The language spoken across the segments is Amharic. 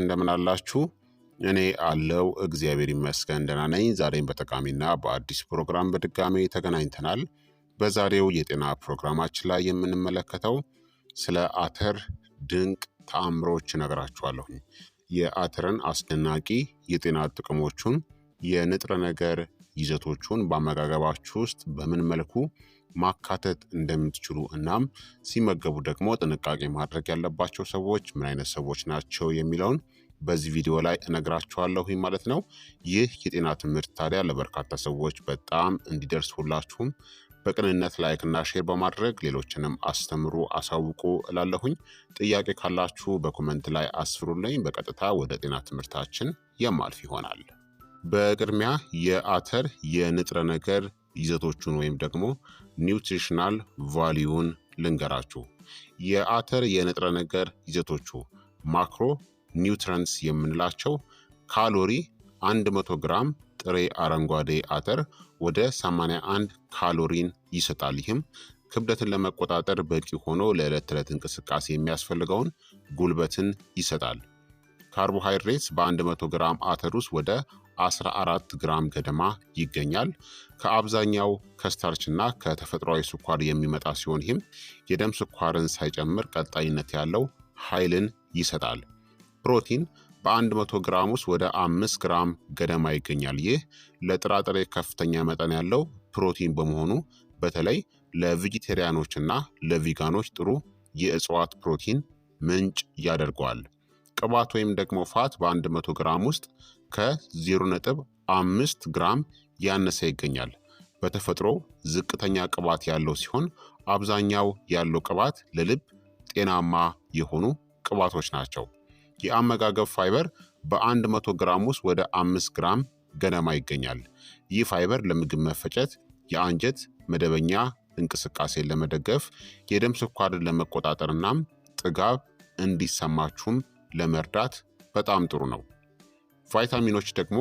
እንደምን አላችሁ? እኔ አለው እግዚአብሔር ይመስገን ደህና ነኝ። ዛሬም በጠቃሚና በአዲስ ፕሮግራም በድጋሜ ተገናኝተናል። በዛሬው የጤና ፕሮግራማችን ላይ የምንመለከተው ስለ አተር ድንቅ ተአምሮች እነግራችኋለሁኝ። የአተርን አስደናቂ የጤና ጥቅሞቹን፣ የንጥረ ነገር ይዘቶቹን በአመጋገባችሁ ውስጥ በምን መልኩ ማካተት እንደምትችሉ እናም ሲመገቡ ደግሞ ጥንቃቄ ማድረግ ያለባቸው ሰዎች ምን አይነት ሰዎች ናቸው የሚለውን በዚህ ቪዲዮ ላይ እነግራችኋለሁ ማለት ነው። ይህ የጤና ትምህርት ታዲያ ለበርካታ ሰዎች በጣም እንዲደርስ ሁላችሁም በቅንነት ላይክ እና ሼር በማድረግ ሌሎችንም አስተምሩ፣ አሳውቁ እላለሁኝ። ጥያቄ ካላችሁ በኮመንት ላይ አስፍሩልኝ። በቀጥታ ወደ ጤና ትምህርታችን የማልፍ ይሆናል። በቅድሚያ የአተር የንጥረ ነገር ይዘቶቹን ወይም ደግሞ ኒውትሪሽናል ቫሊዩን ልንገራችሁ። የአተር የንጥረ ነገር ይዘቶቹ ማክሮ ኒውትረንትስ የምንላቸው ካሎሪ 100 ግራም ጥሬ አረንጓዴ አተር ወደ 81 ካሎሪን ይሰጣል። ይህም ክብደትን ለመቆጣጠር በቂ ሆኖ ለዕለት ተዕለት እንቅስቃሴ የሚያስፈልገውን ጉልበትን ይሰጣል። ካርቦሃይድሬትስ በ100 ግራም አተር ውስጥ ወደ 14 ግራም ገደማ ይገኛል። ከአብዛኛው ከስታርችና ከተፈጥሯዊ ስኳር የሚመጣ ሲሆን ይህም የደም ስኳርን ሳይጨምር ቀጣይነት ያለው ኃይልን ይሰጣል። ፕሮቲን በ100 ግራም ውስጥ ወደ 5 ግራም ገደማ ይገኛል። ይህ ለጥራጥሬ ከፍተኛ መጠን ያለው ፕሮቲን በመሆኑ በተለይ ለቬጂቴሪያኖችና ለቪጋኖች ጥሩ የእጽዋት ፕሮቲን ምንጭ ያደርገዋል። ቅባት ወይም ደግሞ ፋት በ100 ግራም ውስጥ ከ0.5 ግራም ያነሰ ይገኛል። በተፈጥሮ ዝቅተኛ ቅባት ያለው ሲሆን አብዛኛው ያለው ቅባት ለልብ ጤናማ የሆኑ ቅባቶች ናቸው። የአመጋገብ ፋይበር በ100 ግራም ውስጥ ወደ 5 ግራም ገደማ ይገኛል። ይህ ፋይበር ለምግብ መፈጨት፣ የአንጀት መደበኛ እንቅስቃሴን ለመደገፍ፣ የደም ስኳርን ለመቆጣጠርና ጥጋብ እንዲሰማችሁም ለመርዳት በጣም ጥሩ ነው። ቫይታሚኖች ደግሞ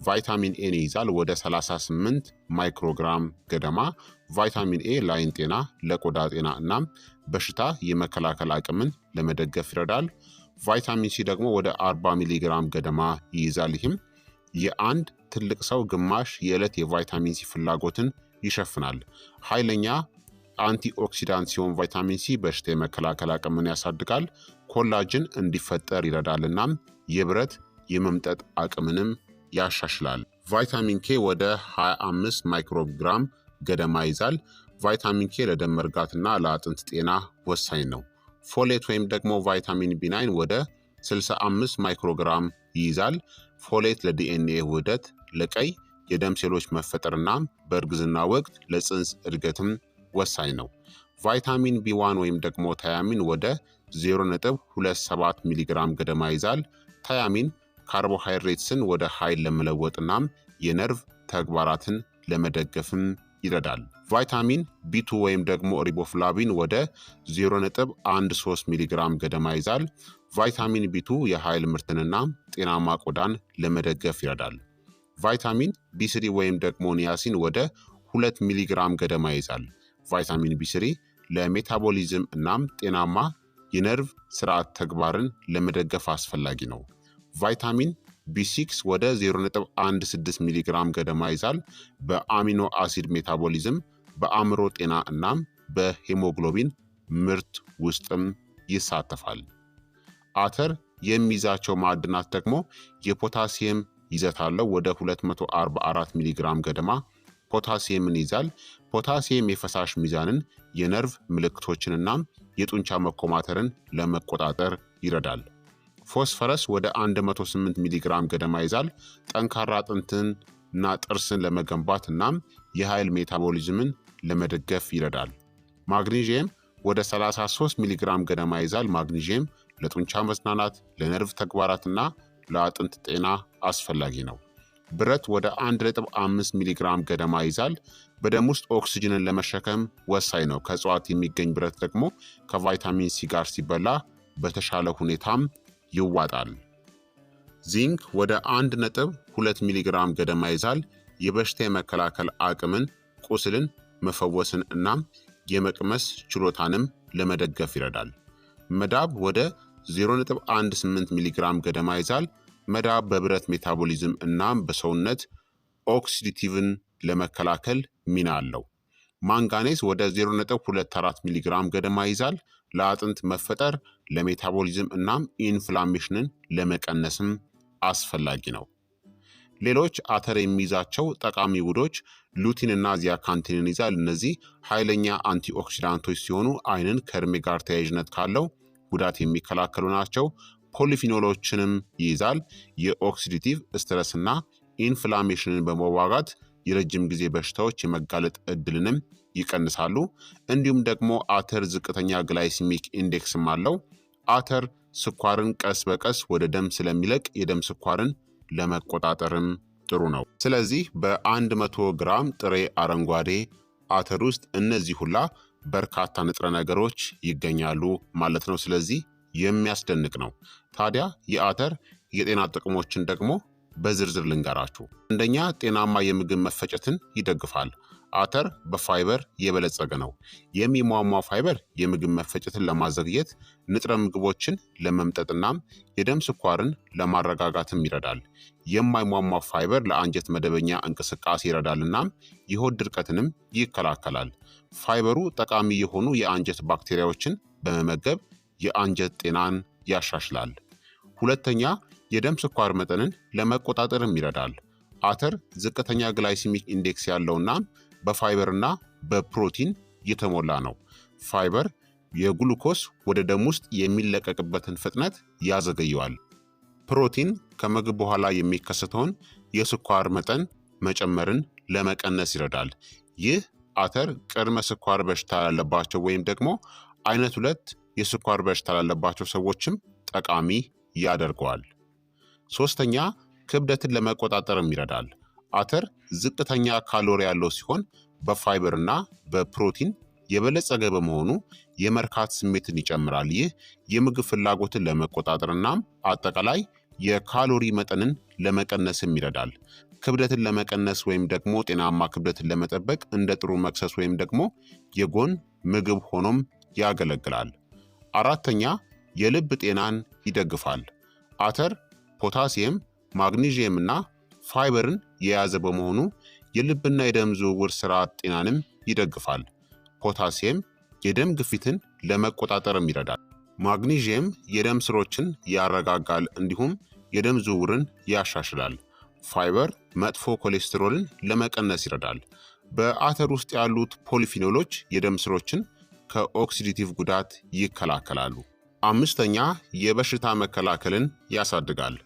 ቫይታሚን ኤን ይይዛል ወደ 38 ማይክሮግራም ገደማ። ቫይታሚን ኤ ለዓይን ጤና፣ ለቆዳ ጤና እናም በሽታ የመከላከል አቅምን ለመደገፍ ይረዳል። ቫይታሚን ሲ ደግሞ ወደ 40 ሚሊግራም ገደማ ይይዛል። ይህም የአንድ ትልቅ ሰው ግማሽ የዕለት የቫይታሚን ሲ ፍላጎትን ይሸፍናል። ኃይለኛ አንቲኦክሲዳንት ሲሆን ቫይታሚን ሲ በሽታ የመከላከል አቅምን ያሳድጋል። ኮላጅን እንዲፈጠር ይረዳል እናም የብረት የመምጠጥ አቅምንም ያሻሽላል። ቫይታሚን ኬ ወደ 25 ማይክሮግራም ገደማ ይዛል። ቫይታሚን ኬ ለደም መርጋትና ለአጥንት ጤና ወሳኝ ነው። ፎሌት ወይም ደግሞ ቫይታሚን ቢ9 ወደ 65 ማይክሮግራም ይይዛል። ፎሌት ለዲኤንኤ ውህደት፣ ለቀይ የደም ሴሎች መፈጠርና በእርግዝና ወቅት ለጽንስ እድገትም ወሳኝ ነው። ቫይታሚን ቢ1 ወይም ደግሞ ታያሚን ወደ 0.27 ሚሊግራም ገደማ ይዛል። ታያሚን ካርቦሃይድሬትስን ወደ ኃይል ለመለወጥናም የነርቭ ተግባራትን ለመደገፍም ይረዳል። ቫይታሚን ቢ2 ወይም ደግሞ ሪቦፍላቪን ወደ 0.13 ሚሊግራም ገደማ ይዛል። ቫይታሚን ቢ2 የኃይል ምርትንና ጤናማ ቆዳን ለመደገፍ ይረዳል። ቫይታሚን ቢ3 ወይም ደግሞ ኒያሲን ወደ 2 ሚሊግራም ገደማ ይዛል። ቫይታሚን ቢ3 ለሜታቦሊዝም እናም ጤናማ የነርቭ ስርዓት ተግባርን ለመደገፍ አስፈላጊ ነው። ቫይታሚን ቢ6 ወደ 0.16 ሚሊግራም ገደማ ይዛል። በአሚኖ አሲድ ሜታቦሊዝም፣ በአእምሮ ጤና እናም በሄሞግሎቢን ምርት ውስጥም ይሳተፋል። አተር የሚይዛቸው ማዕድናት ደግሞ የፖታሲየም ይዘት አለው። ወደ 244 ሚሊግራም ገደማ ፖታሲየምን ይዛል። ፖታሲየም የፈሳሽ ሚዛንን፣ የነርቭ ምልክቶችንና የጡንቻ መኮማተርን ለመቆጣጠር ይረዳል። ፎስፈረስ ወደ 108 ሚሊግራም ገደማ ይዛል። ጠንካራ አጥንትን እና ጥርስን ለመገንባት እናም የኃይል ሜታቦሊዝምን ለመደገፍ ይረዳል። ማግኒዥየም ወደ 33 ሚሊግራም ገደማ ይዛል። ማግኒዥየም ለጡንቻ መዝናናት፣ ለነርቭ ተግባራትና ለአጥንት ጤና አስፈላጊ ነው። ብረት ወደ 1.5 ሚሊግራም ገደማ ይዛል። በደም ውስጥ ኦክስጅንን ለመሸከም ወሳኝ ነው። ከእጽዋት የሚገኝ ብረት ደግሞ ከቫይታሚን ሲ ጋር ሲበላ በተሻለ ሁኔታም ይዋጣል። ዚንክ ወደ 1.2 ሚሊግራም ገደማ ይዛል። የበሽታ የመከላከል አቅምን፣ ቁስልን መፈወስን እናም የመቅመስ ችሎታንም ለመደገፍ ይረዳል። መዳብ ወደ 0.18 ሚሊግራም ገደማ ይዛል። መዳብ በብረት ሜታቦሊዝም እናም በሰውነት ኦክሲዲቲቭን ለመከላከል ሚና አለው። ማንጋኔዝ ወደ 0.24 ሚሊግራም ገደማ ይዛል። ለአጥንት መፈጠር፣ ለሜታቦሊዝም እናም ኢንፍላሜሽንን ለመቀነስም አስፈላጊ ነው። ሌሎች አተር የሚይዛቸው ጠቃሚ ውህዶች ሉቲን እና ዚያካንቲንን ይዛል። እነዚህ ኃይለኛ አንቲኦክሲዳንቶች ሲሆኑ አይንን ከእድሜ ጋር ተያያዥነት ካለው ጉዳት የሚከላከሉ ናቸው። ፖሊፊኖሎችንም ይይዛል። የኦክሲዲቲቭ ስትረስ እና ኢንፍላሜሽንን በመዋጋት የረጅም ጊዜ በሽታዎች የመጋለጥ እድልንም ይቀንሳሉ። እንዲሁም ደግሞ አተር ዝቅተኛ ግላይሲሚክ ኢንዴክስም አለው። አተር ስኳርን ቀስ በቀስ ወደ ደም ስለሚለቅ የደም ስኳርን ለመቆጣጠርም ጥሩ ነው። ስለዚህ በ100 ግራም ጥሬ አረንጓዴ አተር ውስጥ እነዚህ ሁላ በርካታ ንጥረ ነገሮች ይገኛሉ ማለት ነው። ስለዚህ የሚያስደንቅ ነው። ታዲያ የአተር የጤና ጥቅሞችን ደግሞ በዝርዝር ልንገራችሁ። አንደኛ፣ ጤናማ የምግብ መፈጨትን ይደግፋል። አተር በፋይበር የበለጸገ ነው። የሚሟሟ ፋይበር የምግብ መፈጨትን ለማዘግየት፣ ንጥረ ምግቦችን ለመምጠጥናም የደም ስኳርን ለማረጋጋትም ይረዳል። የማይሟሟ ፋይበር ለአንጀት መደበኛ እንቅስቃሴ ይረዳል እናም የሆድ ድርቀትንም ይከላከላል። ፋይበሩ ጠቃሚ የሆኑ የአንጀት ባክቴሪያዎችን በመመገብ የአንጀት ጤናን ያሻሽላል። ሁለተኛ፣ የደም ስኳር መጠንን ለመቆጣጠርም ይረዳል። አተር ዝቅተኛ ግላይሲሚክ ኢንዴክስ ያለውና በፋይበርና በፕሮቲን የተሞላ ነው። ፋይበር የግሉኮስ ወደ ደም ውስጥ የሚለቀቅበትን ፍጥነት ያዘገየዋል። ፕሮቲን ከምግብ በኋላ የሚከሰተውን የስኳር መጠን መጨመርን ለመቀነስ ይረዳል። ይህ አተር ቅድመ ስኳር በሽታ ላለባቸው ወይም ደግሞ አይነት 2 የስኳር በሽታ ላለባቸው ሰዎችም ጠቃሚ ያደርገዋል። ሶስተኛ፣ ክብደትን ለመቆጣጠርም ይረዳል። አተር ዝቅተኛ ካሎሪ ያለው ሲሆን በፋይበር እና በፕሮቲን የበለጸገ በመሆኑ የመርካት ስሜትን ይጨምራል። ይህ የምግብ ፍላጎትን ለመቆጣጠር እናም አጠቃላይ የካሎሪ መጠንን ለመቀነስም ይረዳል። ክብደትን ለመቀነስ ወይም ደግሞ ጤናማ ክብደትን ለመጠበቅ እንደ ጥሩ መክሰስ ወይም ደግሞ የጎን ምግብ ሆኖም ያገለግላል። አራተኛ፣ የልብ ጤናን ይደግፋል። አተር ፖታሲየም፣ ማግኒዥየም እና ፋይበርን የያዘ በመሆኑ የልብና የደም ዝውውር ስርዓት ጤናንም ይደግፋል። ፖታሲየም የደም ግፊትን ለመቆጣጠርም ይረዳል። ማግኒዥየም የደም ስሮችን ያረጋጋል እንዲሁም የደም ዝውውርን ያሻሽላል። ፋይበር መጥፎ ኮሌስትሮልን ለመቀነስ ይረዳል። በአተር ውስጥ ያሉት ፖሊፊኖሎች የደም ስሮችን ከኦክሲዲቲቭ ጉዳት ይከላከላሉ። አምስተኛ፣ የበሽታ መከላከልን ያሳድጋል።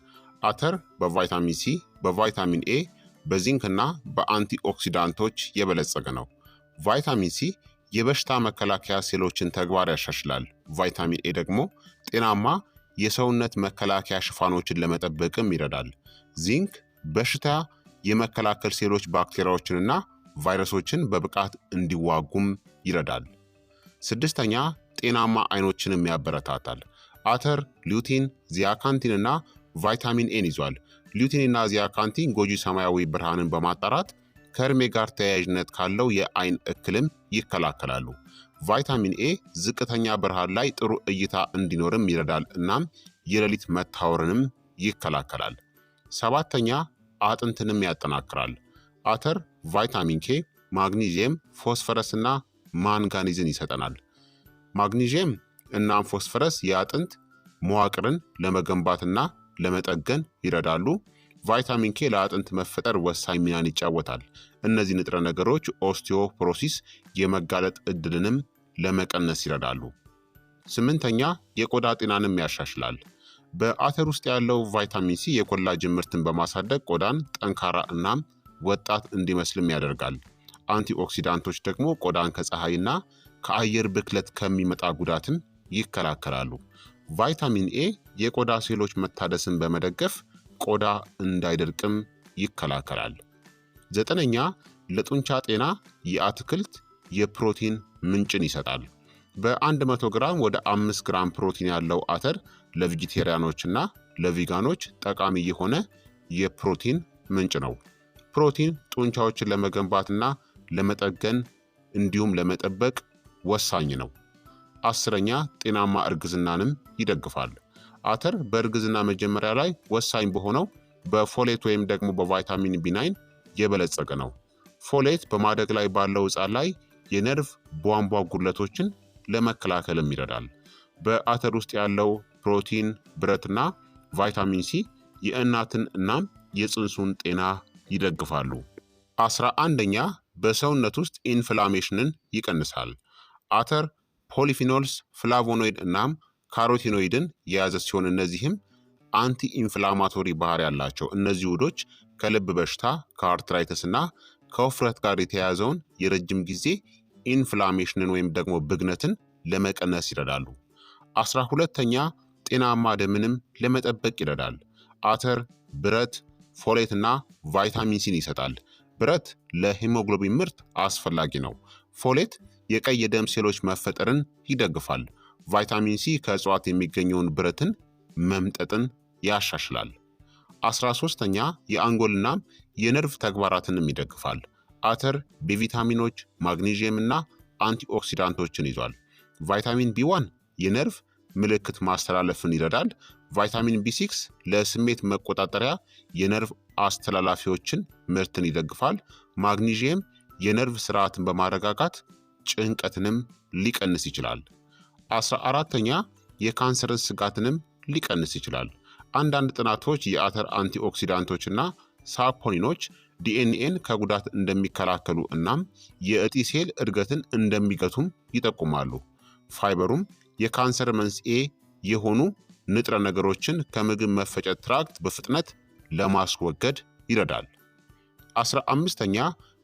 አተር በቫይታሚን ሲ፣ በቫይታሚን ኤ፣ በዚንክ እና በአንቲኦክሲዳንቶች የበለጸገ ነው። ቫይታሚን ሲ የበሽታ መከላከያ ሴሎችን ተግባር ያሻሽላል። ቫይታሚን ኤ ደግሞ ጤናማ የሰውነት መከላከያ ሽፋኖችን ለመጠበቅም ይረዳል። ዚንክ በሽታ የመከላከል ሴሎች ባክቴሪያዎችንና ቫይረሶችን በብቃት እንዲዋጉም ይረዳል። ስድስተኛ፣ ጤናማ አይኖችንም ያበረታታል። አተር ሉቲን፣ ዚያካንቲን እና ቫይታሚን ኤን ይዟል። ሉቲን እና ዚያካንቲን ጎጂ ሰማያዊ ብርሃንን በማጣራት ከእድሜ ጋር ተያያዥነት ካለው የአይን እክልም ይከላከላሉ። ቫይታሚን ኤ ዝቅተኛ ብርሃን ላይ ጥሩ እይታ እንዲኖርም ይረዳል እናም የሌሊት መታወርንም ይከላከላል። ሰባተኛ፣ አጥንትንም ያጠናክራል። አተር ቫይታሚን ኬ፣ ማግኒዚየም፣ ፎስፈረስ እና ማንጋኒዝን ይሰጠናል። ማግኒዚየም እናም ፎስፈረስ የአጥንት መዋቅርን ለመገንባትና ለመጠገን ይረዳሉ። ቫይታሚን ኬ ለአጥንት መፈጠር ወሳኝ ሚናን ይጫወታል። እነዚህ ንጥረ ነገሮች ኦስቲዮፖሮሲስ የመጋለጥ እድልንም ለመቀነስ ይረዳሉ። ስምንተኛ፣ የቆዳ ጤናንም ያሻሽላል። በአተር ውስጥ ያለው ቫይታሚን ሲ የኮላጅን ምርትን በማሳደግ ቆዳን ጠንካራ እናም ወጣት እንዲመስልም ያደርጋል። አንቲኦክሲዳንቶች ደግሞ ቆዳን ከፀሐይና ከአየር ብክለት ከሚመጣ ጉዳትም ይከላከላሉ። ቫይታሚን ኤ የቆዳ ሴሎች መታደስን በመደገፍ ቆዳ እንዳይደርቅም ይከላከላል። ዘጠነኛ፣ ለጡንቻ ጤና የአትክልት የፕሮቲን ምንጭን ይሰጣል። በ100 ግራም ወደ 5 ግራም ፕሮቲን ያለው አተር ለቬጂቴሪያኖች እና ለቪጋኖች ጠቃሚ የሆነ የፕሮቲን ምንጭ ነው። ፕሮቲን ጡንቻዎችን ለመገንባትና ለመጠገን እንዲሁም ለመጠበቅ ወሳኝ ነው። 10ኛ፣ ጤናማ እርግዝናንም ይደግፋል። አተር በእርግዝና መጀመሪያ ላይ ወሳኝ በሆነው በፎሌት ወይም ደግሞ በቫይታሚን ቢ9 የበለጸገ ነው። ፎሌት በማደግ ላይ ባለው ሕፃን ላይ የነርቭ ቧንቧ ጉድለቶችን ለመከላከልም ይረዳል። በአተር ውስጥ ያለው ፕሮቲን፣ ብረትና ቫይታሚን ሲ የእናትን እናም የፅንሱን ጤና ይደግፋሉ። 11ኛ በሰውነት ውስጥ ኢንፍላሜሽንን ይቀንሳል። አተር ፖሊፊኖልስ፣ ፍላቮኖይድ እናም ካሮቲኖይድን የያዘ ሲሆን እነዚህም አንቲ ኢንፍላማቶሪ ባህሪ ያላቸው። እነዚህ ውህዶች ከልብ በሽታ፣ ከአርትራይተስ እና ከውፍረት ጋር የተያያዘውን የረጅም ጊዜ ኢንፍላሜሽንን ወይም ደግሞ ብግነትን ለመቀነስ ይረዳሉ። 12ኛ ጤናማ ደምንም ለመጠበቅ ይረዳል። አተር ብረት፣ ፎሌት እና ቫይታሚን ሲን ይሰጣል። ብረት ለሂሞግሎቢን ምርት አስፈላጊ ነው። ፎሌት የቀይ የደም ሴሎች መፈጠርን ይደግፋል። ቫይታሚን ሲ ከእጽዋት የሚገኘውን ብረትን መምጠጥን ያሻሽላል። 13ኛ የአንጎልና የነርቭ ተግባራትንም ይደግፋል። አተር በቪታሚኖች ማግኒዥየም እና አንቲኦክሲዳንቶችን ይዟል። ቫይታሚን ቢ1 የነርቭ ምልክት ማስተላለፍን ይረዳል። ቫይታሚን ቢ6 ለስሜት መቆጣጠሪያ የነርቭ አስተላላፊዎችን ምርትን ይደግፋል። ማግኒዥየም የነርቭ ስርዓትን በማረጋጋት ጭንቀትንም ሊቀንስ ይችላል። 14ኛ የካንሰርን ስጋትንም ሊቀንስ ይችላል። አንዳንድ ጥናቶች የአተር አንቲኦክሲዳንቶች እና ሳፖኒኖች ዲኤንኤን ከጉዳት እንደሚከላከሉ እናም የእጢ ሴል እድገትን እንደሚገቱም ይጠቁማሉ። ፋይበሩም የካንሰር መንስኤ የሆኑ ንጥረ ነገሮችን ከምግብ መፈጨት ትራክት በፍጥነት ለማስወገድ ይረዳል። 15ኛ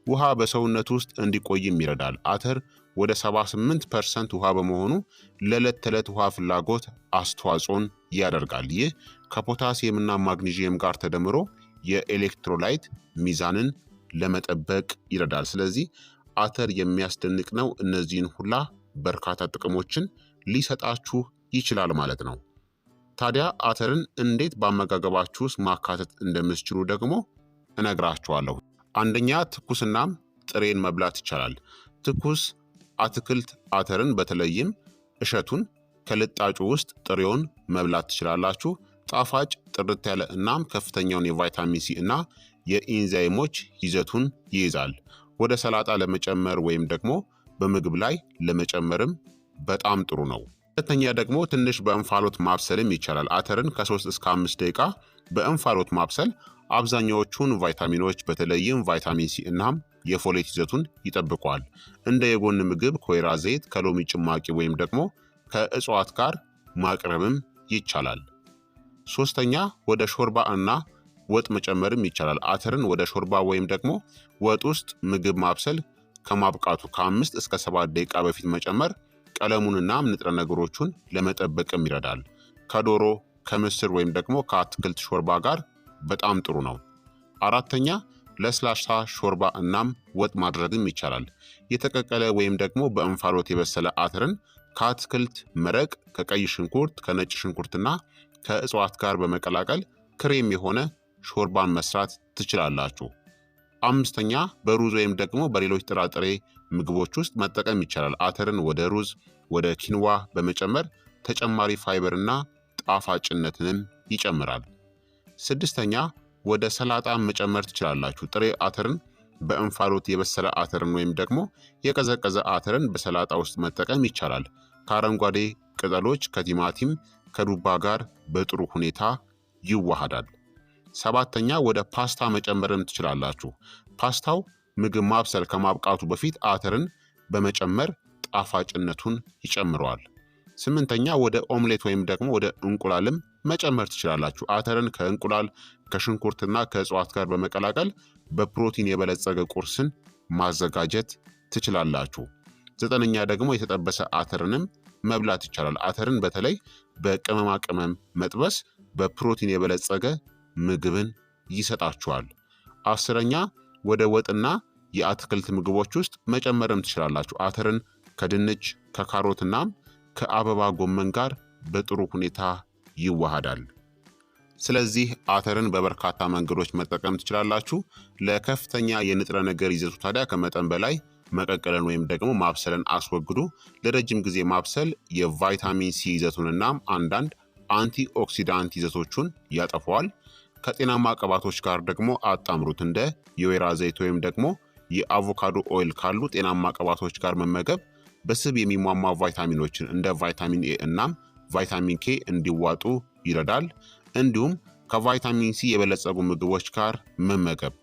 ውሃ በሰውነት ውስጥ እንዲቆይም ይረዳል። አተር ወደ 78% ውሃ በመሆኑ ለዕለት ተዕለት ውሃ ፍላጎት አስተዋጽኦን ያደርጋል። ይህ ከፖታሲየምና ማግኒዥየም ጋር ተደምሮ የኤሌክትሮላይት ሚዛንን ለመጠበቅ ይረዳል። ስለዚህ አተር የሚያስደንቅ ነው። እነዚህን ሁላ በርካታ ጥቅሞችን ሊሰጣችሁ ይችላል ማለት ነው። ታዲያ አተርን እንዴት በአመጋገባችሁ ውስጥ ማካተት እንደምትችሉ ደግሞ እነግራችኋለሁ። አንደኛ ትኩስናም ጥሬን መብላት ይቻላል። ትኩስ አትክልት አተርን በተለይም እሸቱን ከልጣጩ ውስጥ ጥሬውን መብላት ትችላላችሁ። ጣፋጭ፣ ጥርት ያለ እናም ከፍተኛውን የቫይታሚን ሲ እና የኢንዛይሞች ይዘቱን ይይዛል። ወደ ሰላጣ ለመጨመር ወይም ደግሞ በምግብ ላይ ለመጨመርም በጣም ጥሩ ነው። ሁለተኛ ደግሞ ትንሽ በእንፋሎት ማብሰልም ይቻላል። አተርን ከ3 እስከ 5 ደቂቃ በእንፋሎት ማብሰል አብዛኛዎቹን ቫይታሚኖች በተለይም ቫይታሚን ሲ እናም የፎሌት ይዘቱን ይጠብቋል። እንደ የጎን ምግብ ከወይራ ዘይት፣ ከሎሚ ጭማቂ ወይም ደግሞ ከእጽዋት ጋር ማቅረብም ይቻላል። ሶስተኛ ወደ ሾርባ እና ወጥ መጨመርም ይቻላል። አተርን ወደ ሾርባ ወይም ደግሞ ወጥ ውስጥ ምግብ ማብሰል ከማብቃቱ ከ5 እስከ 7 ደቂቃ በፊት መጨመር ቀለሙንና ንጥረ ነገሮቹን ለመጠበቅም ይረዳል። ከዶሮ፣ ከምስር ወይም ደግሞ ከአትክልት ሾርባ ጋር በጣም ጥሩ ነው። አራተኛ ለስላሳ ሾርባ እናም ወጥ ማድረግም ይቻላል። የተቀቀለ ወይም ደግሞ በእንፋሎት የበሰለ አተርን ከአትክልት መረቅ፣ ከቀይ ሽንኩርት፣ ከነጭ ሽንኩርትና ከእጽዋት ጋር በመቀላቀል ክሬም የሆነ ሾርባን መስራት ትችላላችሁ። አምስተኛ በሩዝ ወይም ደግሞ በሌሎች ጥራጥሬ ምግቦች ውስጥ መጠቀም ይቻላል። አተርን ወደ ሩዝ፣ ወደ ኪንዋ በመጨመር ተጨማሪ ፋይበርና ጣፋጭነትንም ይጨምራል። ስድስተኛ ወደ ሰላጣ መጨመር ትችላላችሁ። ጥሬ አተርን በእንፋሎት የበሰለ አተርን ወይም ደግሞ የቀዘቀዘ አተርን በሰላጣ ውስጥ መጠቀም ይቻላል። ከአረንጓዴ ቅጠሎች፣ ከቲማቲም፣ ከዱባ ጋር በጥሩ ሁኔታ ይዋሃዳል። ሰባተኛ ወደ ፓስታ መጨመርም ትችላላችሁ። ፓስታው ምግብ ማብሰል ከማብቃቱ በፊት አተርን በመጨመር ጣፋጭነቱን ይጨምረዋል። ስምንተኛ ወደ ኦምሌት ወይም ደግሞ ወደ እንቁላልም መጨመር ትችላላችሁ። አተርን ከእንቁላል ከሽንኩርትና ከእጽዋት ጋር በመቀላቀል በፕሮቲን የበለጸገ ቁርስን ማዘጋጀት ትችላላችሁ። ዘጠነኛ ደግሞ የተጠበሰ አተርንም መብላት ይቻላል። አተርን በተለይ በቅመማ ቅመም መጥበስ በፕሮቲን የበለጸገ ምግብን ይሰጣችኋል። አስረኛ ወደ ወጥና የአትክልት ምግቦች ውስጥ መጨመርም ትችላላችሁ። አተርን ከድንች ከካሮትናም ከአበባ ጎመን ጋር በጥሩ ሁኔታ ይዋሃዳል። ስለዚህ አተርን በበርካታ መንገዶች መጠቀም ትችላላችሁ። ለከፍተኛ የንጥረ ነገር ይዘቱ ታዲያ ከመጠን በላይ መቀቀልን ወይም ደግሞ ማብሰልን አስወግዱ። ለረጅም ጊዜ ማብሰል የቫይታሚን ሲ ይዘቱንና አንዳንድ አንቲ ኦክሲዳንት ይዘቶቹን ያጠፈዋል። ከጤናማ ቅባቶች ጋር ደግሞ አጣምሩት። እንደ የወይራ ዘይት ወይም ደግሞ የአቮካዶ ኦይል ካሉ ጤናማ ቅባቶች ጋር መመገብ በስብ የሚሟሟ ቫይታሚኖችን እንደ ቫይታሚን ኤ እናም ቫይታሚን ኬ እንዲዋጡ ይረዳል። እንዲሁም ከቫይታሚን ሲ የበለጸጉ ምግቦች ጋር መመገብ።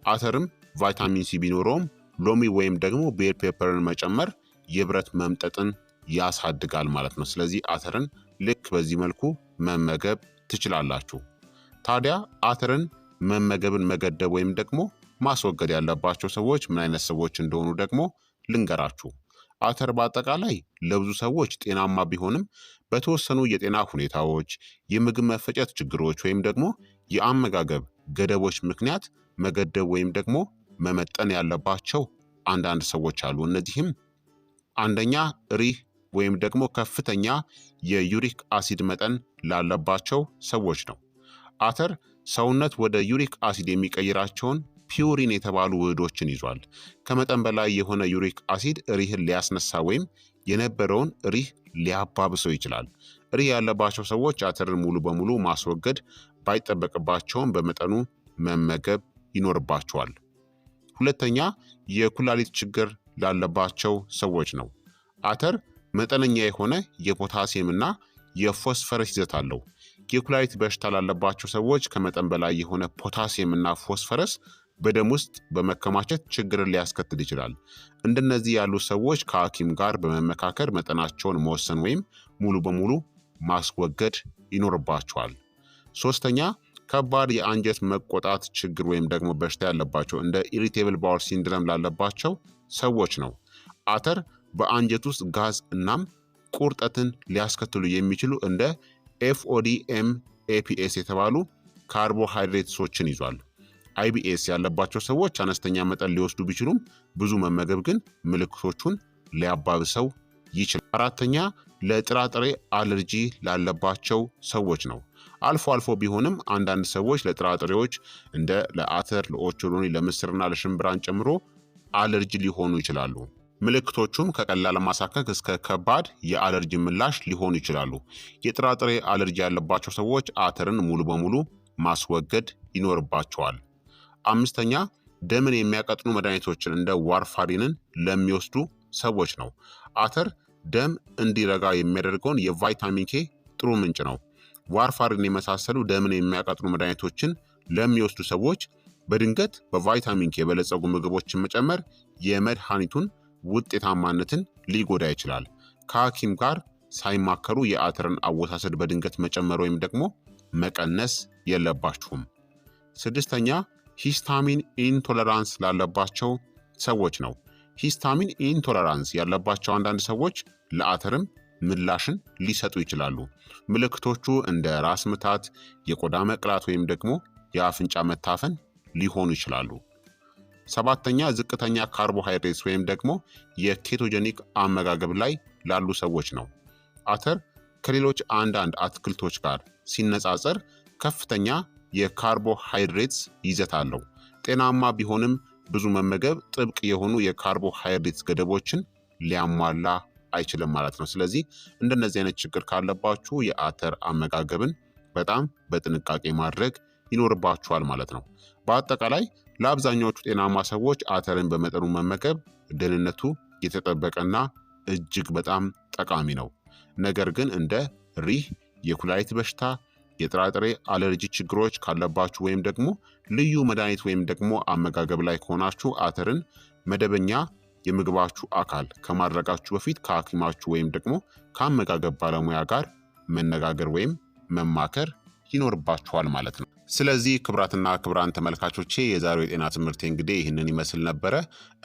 አተርም ቫይታሚን ሲ ቢኖረውም ሎሚ ወይም ደግሞ ቤል ፔፐርን መጨመር የብረት መምጠጥን ያሳድጋል ማለት ነው። ስለዚህ አተርን ልክ በዚህ መልኩ መመገብ ትችላላችሁ። ታዲያ አተርን መመገብን መገደብ ወይም ደግሞ ማስወገድ ያለባቸው ሰዎች ምን አይነት ሰዎች እንደሆኑ ደግሞ ልንገራችሁ። አተር በአጠቃላይ ለብዙ ሰዎች ጤናማ ቢሆንም በተወሰኑ የጤና ሁኔታዎች፣ የምግብ መፈጨት ችግሮች ወይም ደግሞ የአመጋገብ ገደቦች ምክንያት መገደብ ወይም ደግሞ መመጠን ያለባቸው አንዳንድ ሰዎች አሉ። እነዚህም አንደኛ ሪህ ወይም ደግሞ ከፍተኛ የዩሪክ አሲድ መጠን ላለባቸው ሰዎች ነው። አተር ሰውነት ወደ ዩሪክ አሲድ የሚቀይራቸውን ፒውሪን የተባሉ ውህዶችን ይዟል። ከመጠን በላይ የሆነ ዩሪክ አሲድ ሪህን ሊያስነሳ ወይም የነበረውን ሪህ ሊያባብሰው ይችላል። ሪህ ያለባቸው ሰዎች አተርን ሙሉ በሙሉ ማስወገድ ባይጠበቅባቸውም በመጠኑ መመገብ ይኖርባቸዋል። ሁለተኛ የኩላሊት ችግር ላለባቸው ሰዎች ነው። አተር መጠነኛ የሆነ የፖታሲየም እና የፎስፈረስ ይዘት አለው። የኩላሊት በሽታ ላለባቸው ሰዎች ከመጠን በላይ የሆነ ፖታሲየም እና ፎስፈረስ በደም ውስጥ በመከማቸት ችግርን ሊያስከትል ይችላል። እንደነዚህ ያሉ ሰዎች ከሐኪም ጋር በመመካከር መጠናቸውን መወሰን ወይም ሙሉ በሙሉ ማስወገድ ይኖርባቸዋል። ሶስተኛ ከባድ የአንጀት መቆጣት ችግር ወይም ደግሞ በሽታ ያለባቸው እንደ ኢሪቴብል ባወል ሲንድረም ላለባቸው ሰዎች ነው። አተር በአንጀት ውስጥ ጋዝ እናም ቁርጠትን ሊያስከትሉ የሚችሉ እንደ ኤፍኦዲኤም ኤፒኤስ የተባሉ ካርቦሃይድሬትሶችን ይዟል። አይቢኤስ ያለባቸው ሰዎች አነስተኛ መጠን ሊወስዱ ቢችሉም ብዙ መመገብ ግን ምልክቶቹን ሊያባብሰው ይችላል። አራተኛ ለጥራጥሬ አለርጂ ላለባቸው ሰዎች ነው። አልፎ አልፎ ቢሆንም አንዳንድ ሰዎች ለጥራጥሬዎች እንደ ለአተር፣ ለኦቾሎኒ፣ ለምስርና ለሽምብራን ጨምሮ አለርጂ ሊሆኑ ይችላሉ። ምልክቶቹም ከቀላል ማሳከክ እስከ ከባድ የአለርጂ ምላሽ ሊሆኑ ይችላሉ። የጥራጥሬ አለርጂ ያለባቸው ሰዎች አተርን ሙሉ በሙሉ ማስወገድ ይኖርባቸዋል። አምስተኛ ደምን የሚያቀጥኑ መድኃኒቶችን እንደ ዋርፋሪንን ለሚወስዱ ሰዎች ነው። አተር ደም እንዲረጋ የሚያደርገውን የቫይታሚን ኬ ጥሩ ምንጭ ነው። ዋርፋሪን የመሳሰሉ ደምን የሚያቀጥኑ መድኃኒቶችን ለሚወስዱ ሰዎች በድንገት በቫይታሚን ኬ የበለጸጉ ምግቦችን መጨመር የመድኃኒቱን ውጤታማነትን ሊጎዳ ይችላል። ከሐኪም ጋር ሳይማከሩ የአተርን አወሳሰድ በድንገት መጨመር ወይም ደግሞ መቀነስ የለባችሁም። ስድስተኛ ሂስታሚን ኢንቶለራንስ ላለባቸው ሰዎች ነው። ሂስታሚን ኢንቶለራንስ ያለባቸው አንዳንድ ሰዎች ለአተርም ምላሽን ሊሰጡ ይችላሉ። ምልክቶቹ እንደ ራስ ምታት፣ የቆዳ መቅላት ወይም ደግሞ የአፍንጫ መታፈን ሊሆኑ ይችላሉ። ሰባተኛ ዝቅተኛ ካርቦሃይድሬትስ ወይም ደግሞ የኬቶጀኒክ አመጋገብ ላይ ላሉ ሰዎች ነው። አተር ከሌሎች አንዳንድ አትክልቶች ጋር ሲነጻጸር ከፍተኛ የካርቦሃይድሬትስ ይዘት አለው። ጤናማ ቢሆንም ብዙ መመገብ ጥብቅ የሆኑ የካርቦሃይድሬትስ ገደቦችን ሊያሟላ አይችልም ማለት ነው። ስለዚህ እንደነዚህ አይነት ችግር ካለባችሁ የአተር አመጋገብን በጣም በጥንቃቄ ማድረግ ይኖርባችኋል ማለት ነው። በአጠቃላይ ለአብዛኛዎቹ ጤናማ ሰዎች አተርን በመጠኑ መመገብ ደህንነቱ የተጠበቀና እጅግ በጣም ጠቃሚ ነው። ነገር ግን እንደ ሪህ፣ የኩላሊት በሽታ፣ የጥራጥሬ አለርጂ ችግሮች ካለባችሁ ወይም ደግሞ ልዩ መድኃኒት ወይም ደግሞ አመጋገብ ላይ ከሆናችሁ አተርን መደበኛ የምግባችሁ አካል ከማድረጋችሁ በፊት ከሐኪማችሁ ወይም ደግሞ ከአመጋገብ ባለሙያ ጋር መነጋገር ወይም መማከር ይኖርባችኋል ማለት ነው። ስለዚህ ክቡራትና ክቡራን ተመልካቾቼ የዛሬው የጤና ትምህርቴ እንግዲህ ይህንን ይመስል ነበረ።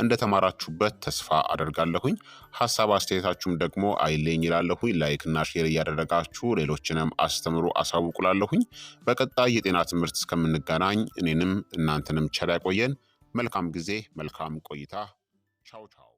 እንደተማራችሁበት ተስፋ አደርጋለሁኝ። ሀሳብ አስተያየታችሁም ደግሞ አይለኝ ይላለሁኝ። ላይክና ሼር እያደረጋችሁ ሌሎችንም አስተምሩ አሳውቁላለሁኝ። በቀጣይ የጤና ትምህርት እስከምንገናኝ እኔንም እናንተንም ቸር ያቆየን። መልካም ጊዜ፣ መልካም ቆይታ። ቻው ቻው።